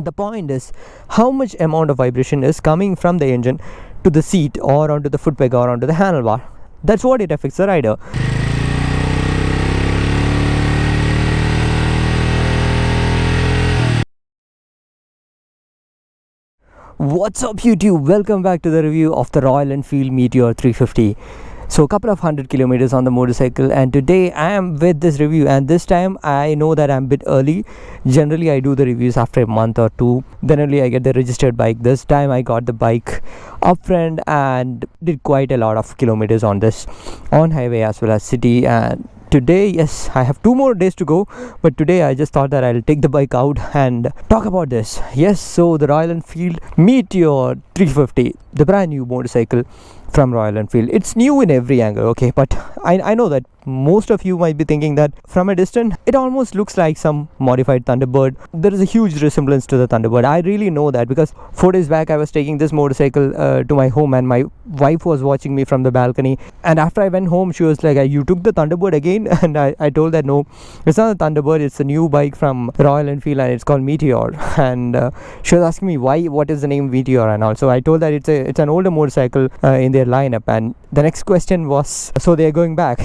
The point is how much amount of vibration is coming from the engine to the seat or onto the foot peg or onto the handlebar. That's what it affects the rider. What's up YouTube? Welcome back to the review of the Royal Enfield Meteor 350. So a couple of 100 kilometers on the motorcycle, and today I am with this review, and this time I know that I'm a bit early. Generally I do the reviews after a month or two, then only I get the registered bike. This time I got the bike upfront and did quite a lot of kilometers on this, on highway as well as city. And today, yes, I have 2 more days to go, but today I just thought that I'll take the bike out and talk about this. Yes, so the Royal Enfield Meteor 350, the brand new motorcycle from Royal Enfield. It's new in every angle, okay, but I know that most of you might be thinking that from a distance it almost looks like some modified Thunderbird. There is a huge resemblance to the Thunderbird. I really know that because 4 days back I was taking this motorcycle to my home, and my wife was watching me from the balcony, and after I went home she was like, you took the Thunderbird again? And I told her no, it's not a Thunderbird, it's a new bike from Royal Enfield and it's called Meteor. And she was asking me what is the name Meteor, and also I told that it's an older motorcycle in their lineup. And the next question was, so they're going back?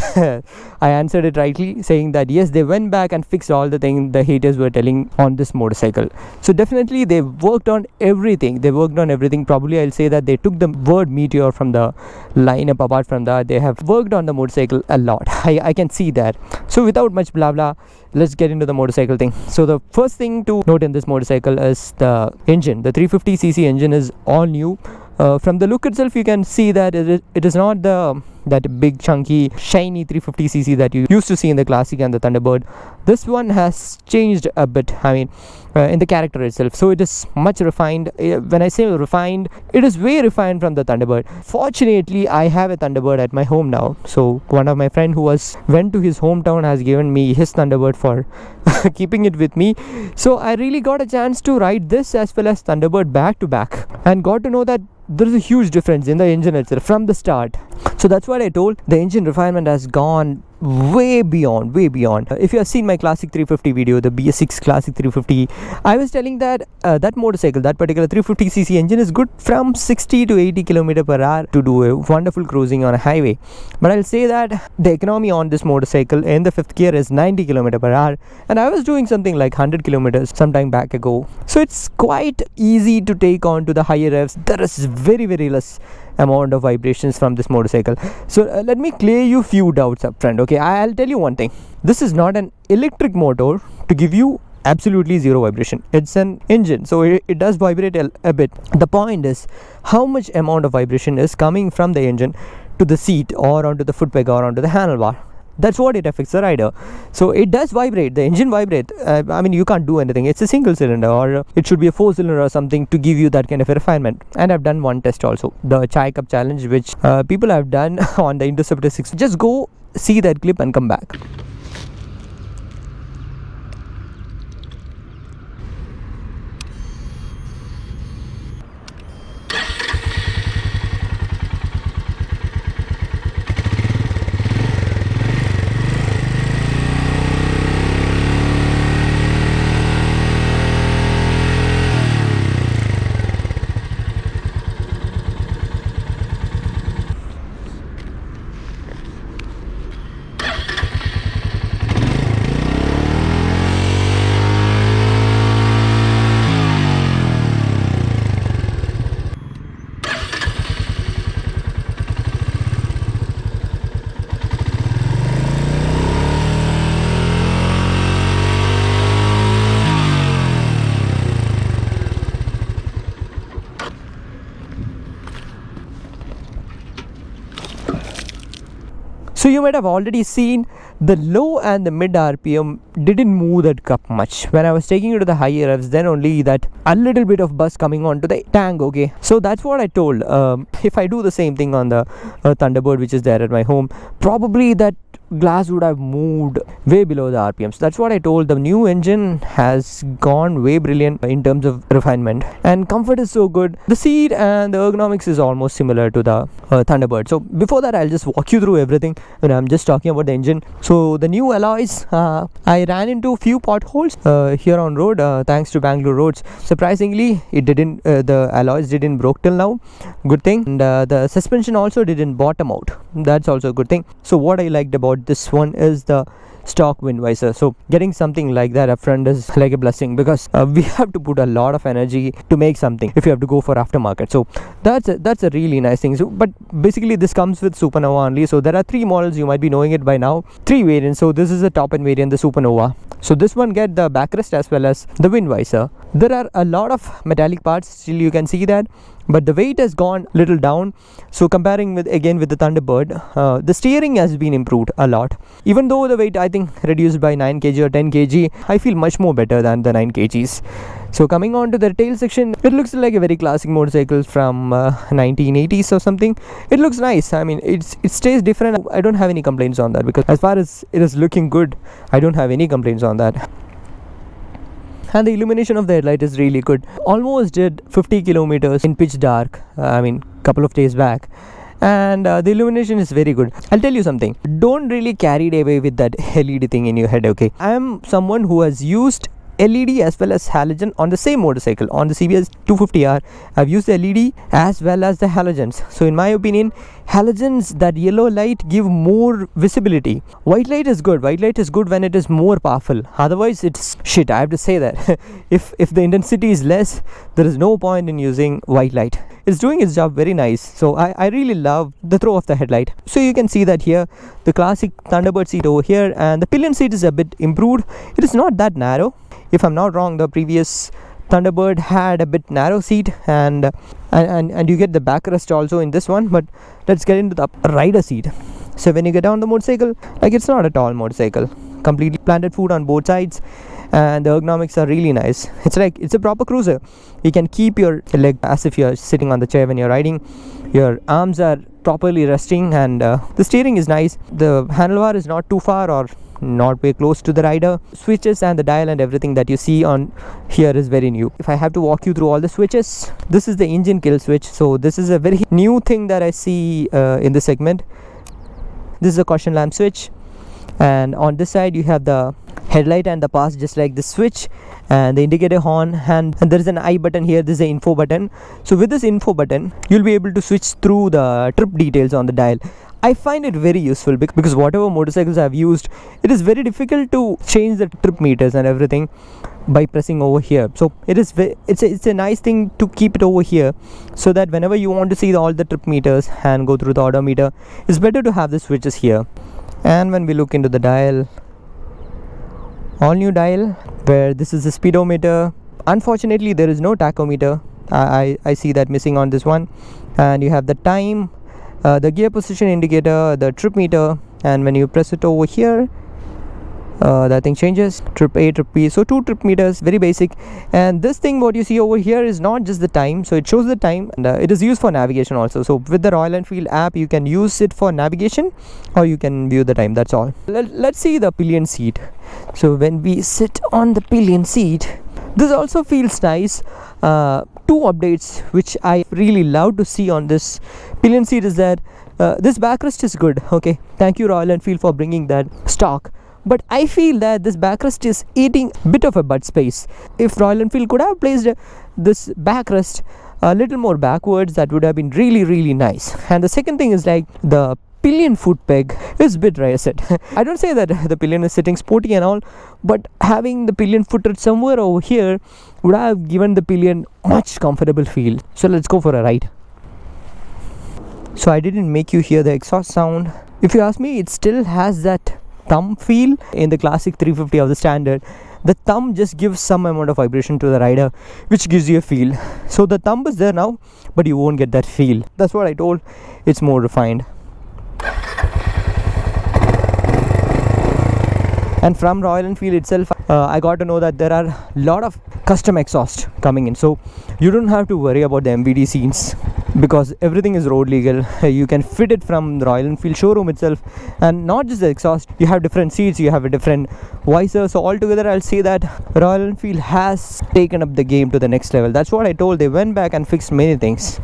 I answered it rightly, saying that yes, they went back and fixed all the things the haters were telling on this motorcycle. So definitely they worked on everything. Probably I'll say that they took the word Meteor from the lineup. Apart from that, they have worked on the motorcycle a lot. I can see that. So without much blah blah, let's get into the motorcycle thing. So the first thing to note in this motorcycle is the engine. The 350cc engine is all new. From the look itself, you can see that it is not that big chunky shiny 350cc that you used to see in the Classic and the Thunderbird. This one has changed a bit, in the character itself. So it is much refined. When I say refined, it is way refined from the Thunderbird. Fortunately, I have a Thunderbird at my home now. So one of my friend who went to his hometown has given me his Thunderbird for keeping it with me. So I really got a chance to ride this as well as Thunderbird back to back, and got to know that there is a huge difference in the engine itself from the start. So that's what I told. The engine refinement has gone way beyond. If you have seen my Classic 350 video, the BS6 Classic 350, I was telling that that motorcycle, that particular 350cc engine is good from 60 to 80 km per hour to do a wonderful cruising on a highway. But I'll say that the economy on this motorcycle in the 5th gear is 90 km per hour, and I was doing something like 100 kilometers some time back ago. So it's quite easy to take on to the higher revs. There is very less amount of vibrations from this motorcycle. So let me clear you few doubts up front, okay? I'll tell you one thing. This is not an electric motor to give you absolutely zero vibration. It's an engine, so it does vibrate a bit. The point is how much amount of vibration is coming from the engine to the seat or onto the foot peg or onto the handlebar. That's what it affects the rider. So it does vibrate, the engine vibrates. You can't do anything. It's a single cylinder, or it should be a 4-cylinder or something to give you that kind of a refinement. And I've done one test also, the Chai Cup challenge, which people have done on the Interceptor 6. Just go see that clip and come back. So you might have already seen the low and the mid RPM didn't move that cup much. When I was taking it to the higher revs, then only that a little bit of buzz coming onto the tank, okay? So that's what I told. If I do the same thing on the Thunderbird, which is there at my home, probably that glass would have moved way below the RPMs. That's what I told. The new engine has gone way brilliant in terms of refinement, and comfort is so good. The seat and the ergonomics is almost similar to the Thunderbird. So before that, I'll just walk you through everything when I'm just talking about the engine. So the new alloys, I ran into a few potholes here on road thanks to Bangalore roads. Surprisingly, it didn't the alloys didn't broke till now. Good thing. And the suspension also didn't bottom out. That's also a good thing. So what I liked about this one is the stock wind visor. So getting something like that up front is like a blessing, because we have to put a lot of energy to make something if you have to go for aftermarket. So that's a really nice thing. So but basically this comes with Supernova only. So there are 3 models, you might be knowing it by now, 3 variants. So this is the top end variant, the Supernova. So this one get the backrest as well as the wind visor. There are a lot of metallic parts, still you can see that, but the weight has gone little down. So comparing with the Thunderbird, the steering has been improved a lot. Even though the weight I think reduced by 9 kg or 10 kg, I feel much more better than the 9 kgs. So coming on to the tail section, it looks like a very classic motorcycle from 1980s or something. It looks nice. I mean, it stays different. I don't have any complaints on that, because as far as it is looking good, I don't have any complaints on that. And the illumination of the headlight is really good. Almost did 50 kilometers in pitch dark, couple of days back, and the illumination is very good. I'll tell you something, don't really carry away with that LED thing in your head, okay? I am someone who has used LED as well as halogen on the same motorcycle. On the CBS 250R, I've used the LED as well as the halogens. So in my opinion, halogens, that yellow light, give more visibility. White light is good. White light is good when it is more powerful. Otherwise, it's shit. I have to say that. if the intensity is less, there is no point in using white light. It's doing its job very nice. So I really love the throw of the headlight. So you can see that here, the classic Thunderbird seat over here, and the pillion seat is a bit improved. It is not that narrow. If I'm not wrong, the previous Thunderbird had a bit narrow seat, and you get the backrest also in this one. But let's get into the rider seat. So when you get down the motorcycle, like, it's not a tall motorcycle, completely planted foot on both sides, and the ergonomics are really nice. It's a proper cruiser. You can keep your leg as if you're sitting on the chair when you're riding. Your arms are properly resting, and the steering is nice. The handlebar is not too far or not way close to the rider. Switches and the dial and everything that you see on here is very new. If I have to walk you through all the switches, this is the engine kill switch. So this is a very new thing that I see in this segment. This is a caution lamp switch, and on this side you have the headlight and the pass, just like the switch, and the indicator horn, and there is an I button here. This is the info button. So with this info button, you'll be able to switch through the trip details on the dial. I find it very useful because whatever motorcycles I've used, it is very difficult to change the trip meters and everything by pressing over here. So it's a nice thing to keep it over here, so that whenever you want to see all the trip meters and go through the odometer, it's better to have the switches here. And when we look into the dial, all new dial, where this is the speedometer. Unfortunately, there is no tachometer. I see that missing on this one. And you have the time, the gear position indicator, the trip meter, and when you press it over here, that thing changes, trip A, trip B. So 2 trip meters, very basic. And this thing what you see over here is not just the time, so it shows the time, and it is used for navigation also. So with the Royal Enfield app, you can use it for navigation, or you can view the time. That's all. Let's see the pillion seat. So when we sit on the pillion seat, this also feels nice. 2 updates which I really love to see on this pillion seat is that this backrest is good. Okay, thank you Royal Enfield for bringing that stock. But I feel that this backrest is eating a bit of a butt space. If Royal Enfield could have placed this backrest a little more backwards, that would have been really nice. And the second thing is, like, the pillion foot peg is a bit reset. I don't say that the pillion is sitting sporty and all, but having the pillion footed somewhere over here would have given the pillion much comfortable feel. So let's go for a ride. So I didn't make you hear the exhaust sound. If you ask me, it still has that thumb feel in the classic 350 of the standard. The thumb just gives some amount of vibration to the rider, which gives you a feel. So the thumb is there now, but you won't get that feel. That's what I told. It's more refined. And from Royal Enfield itself, I got to know that there are a lot of custom exhaust coming in, so you don't have to worry about the MVD scenes. because everything is road legal. You can fit it from the Royal Enfield showroom itself, and not just the exhaust, you have different seats, you have a different visor. So altogether I'll say that Royal Enfield has taken up the game to the next level. That's what I told. They went back and fixed many things.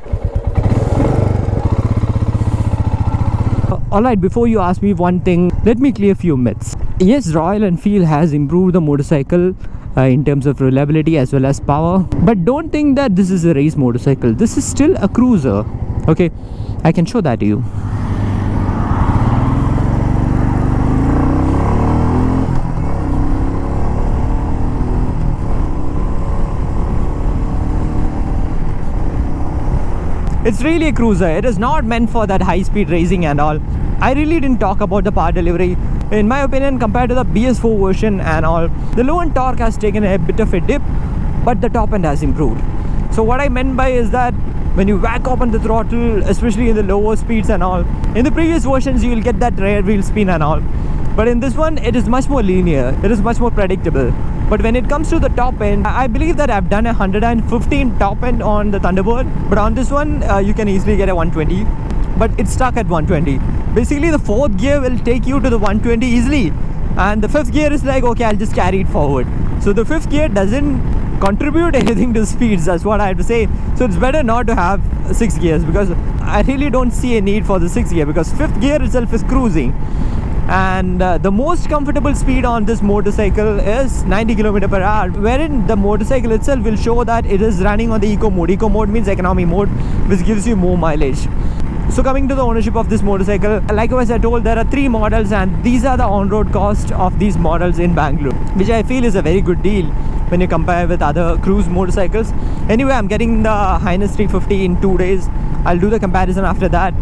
Alright, before you ask me one thing, let me clear a few myths. Yes, Royal Enfield has improved the motorcycle in terms of reliability as well as power, but don't think that this is a race motorcycle. This is still a cruiser. Okay, I can show that to you. It's really a cruiser. It is not meant for that high speed racing and all. I really didn't talk about the power delivery. In my opinion, compared to the BS4 version and all, the low end torque has taken a bit of a dip, but the top end has improved. So what I meant by is that when you whack open the throttle, especially in the lower speeds and all, in the previous versions you will get that rear wheel spin and all, but in this one it is much more linear, it is much more predictable. But when it comes to the top end, I believe that I've done a 115 top end on the Thunderbird, but on this one you can easily get a 120, but it's stuck at 120. Basically the fourth gear will take you to the 120 easily, and the fifth gear is like, okay, I'll just carry it forward. So the fifth gear doesn't contribute anything to speeds, that's what I have to say. So it's better not to have 6 gears, because I really don't see a need for the 6th gear, because 5th gear itself is cruising. And the most comfortable speed on this motorcycle is 90 km/h, wherein the motorcycle itself will show that it is running on the eco mode. Eco mode means economy mode, which gives you more mileage. So coming to the ownership of this motorcycle, likewise I told, there are 3 models, and these are the on-road cost of these models in Bangalore, which I feel is a very good deal when you compare with other cruise motorcycles. Anyway, I'm getting the Highness 350 in 2 days. I'll do the comparison after that,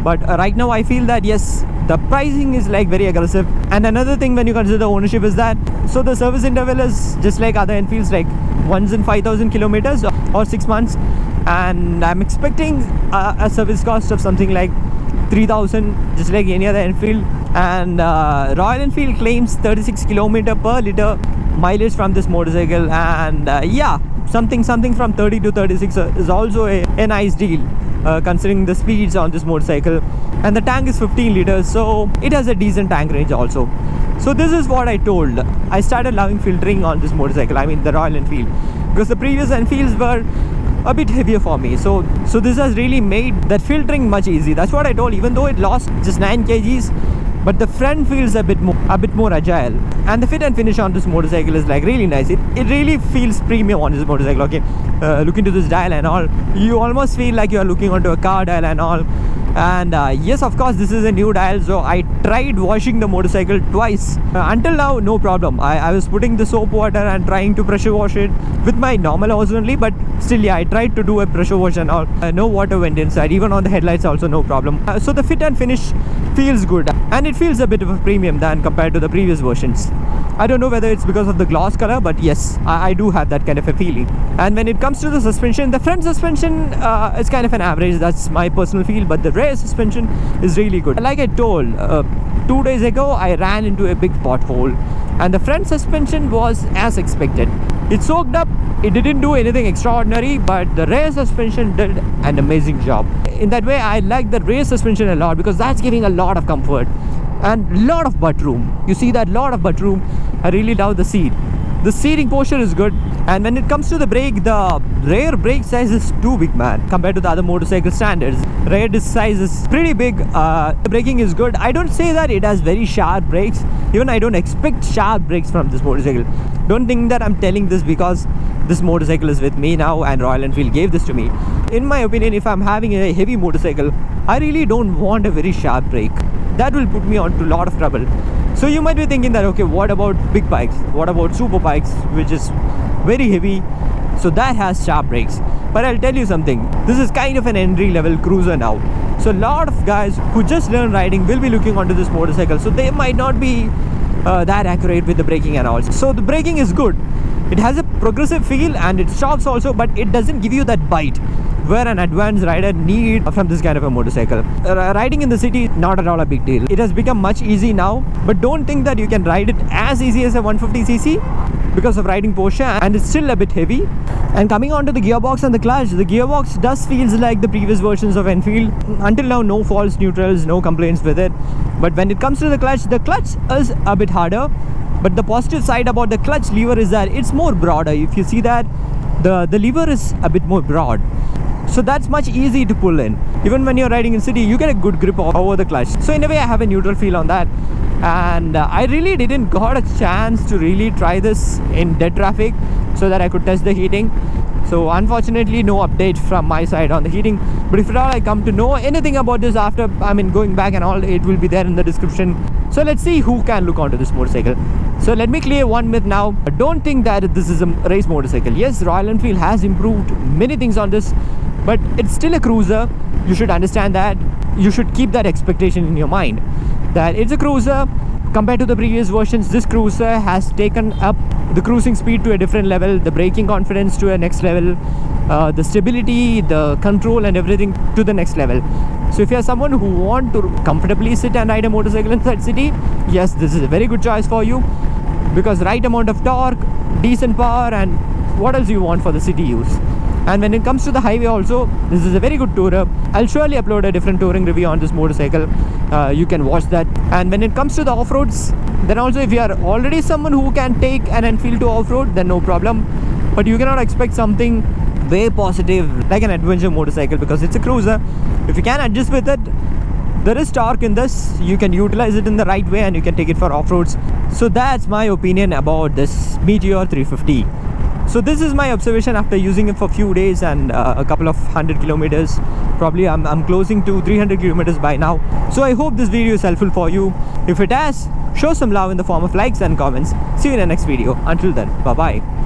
but right now I feel that yes, the pricing is like very aggressive. And another thing when you consider the ownership is that, so the service interval is just like other Enfields, like once in 5,000 kilometers or 6 months, and I'm expecting a service cost of something like 3,000, just like any other Enfield. And Royal Enfield claims 36 km per liter mileage from this motorcycle, and yeah, something from 30 to 36 is also a nice deal, considering the speeds on this motorcycle. And the tank is 15 liters, so it has a decent tank range also. So this is what I told. I started loving filtering on this motorcycle, I mean the Royal Enfield, because the previous Enfields were a bit heavier for me. So this has really made that filtering much easy. That's what I told. Even though it lost just 9 kgs, but the front feels a bit more agile, and the fit and finish on this motorcycle is like really nice. It really feels premium on this motorcycle. Okay, look into this dial and all, you almost feel like you are looking onto a car dial and all. And yes, of course this is a new dial, so I tried washing the motorcycle twice. Until now no problem. I was putting the soap water and trying to pressure wash it with my normal hose only, but still yeah, I tried to do a pressure wash and all. No water went inside, even on the headlights also no problem. So the fit and finish feels good, and it feels a bit of a premium than compared to the previous versions. I don't know whether it's because of the gloss color, but yes, I do have that kind of a feeling. And when it comes to the suspension, the front suspension is kind of an average, that's my personal feel, but the rear suspension is really good. Like I told, 2 days ago I ran into a big pothole, and the front suspension was as expected. It soaked up, it didn't do anything extraordinary, but the rear suspension did an amazing job. In that way, I like the rear suspension a lot, because that's giving a lot of comfort and lot of butt room. You see that lot of butt room. I really love the seat. The seating posture is good, and when it comes to the brake, the rear brake size is too big, man, compared to the other motorcycle standards. Rear disc size is pretty big. The braking is good. I don't say that it has very sharp brakes. Even I don't expect sharp brakes from this motorcycle. Don't think that I'm telling this because this motorcycle is with me now and Royal Enfield gave this to me. In my opinion, if I'm having a heavy motorcycle, I really don't want a very sharp brake. That will put me onto a lot of trouble. So you might be thinking that, okay, what about big bikes? What about super bikes, which is very heavy? So that has sharp brakes. But I'll tell you something, this is kind of an entry level cruiser now. So a lot of guys who just learn riding will be looking onto this motorcycle. So they might not be that accurate with the braking and all. So the braking is good. It has a progressive feel and it stops also, but it doesn't give you that bite where an advanced rider need from this kind of a motorcycle. Riding in the city, not at all a big deal. It has become much easy now, but don't think that you can ride it as easy as a 150cc because of riding posture, and it's still a bit heavy. And coming on to the gearbox and the clutch, the gearbox does feels like the previous versions of Enfield. Until now, no false neutrals, no complaints with it. But when it comes to the clutch is a bit harder. But the positive side about the clutch lever is that it's more broader. If you see that, the lever is a bit more broad. So that's much easy to pull in. Even when you're riding in city, you get a good grip over the clutch. So in a way, I have a neutral feel on that. And I really didn't got a chance to really try this in dead traffic so that I could test the heating. So unfortunately, no update from my side on the heating. But if at all I come to know anything about this after, going back and all, it will be there in the description. So let's see who can look onto this motorcycle. So let me clear one myth now. Don't think that this is a race motorcycle. Yes, Royal Enfield has improved many things on this, but it's still a cruiser. You should understand that. You should keep that expectation in your mind, that it's a cruiser. Compared to the previous versions, this cruiser has taken up the cruising speed to a different level, the braking confidence to a next level, the stability, the control and everything to the next level. So if you are someone who want to comfortably sit and ride a motorcycle inside city, yes, this is a very good choice for you, because right amount of torque, decent power, and what else you want for the city use. And when it comes to the highway also, this is a very good tourer. I'll surely upload a different touring review on this motorcycle. You can watch that. And when it comes to the off-roads, then also if you are already someone who can take an Enfield to off-road, then no problem. But you cannot expect something way positive like an adventure motorcycle, because it's a cruiser. If you can adjust with it, there is torque in this. You can utilize it in the right way and you can take it for off-roads. So that's my opinion about this Meteor 350. So this is my observation after using it for a few days and a couple of 100 kilometers. Probably I'm closing to 300 kilometers by now. So I hope this video is helpful for you. If it has, show some love in the form of likes and comments. See you in the next video. Until then, bye bye.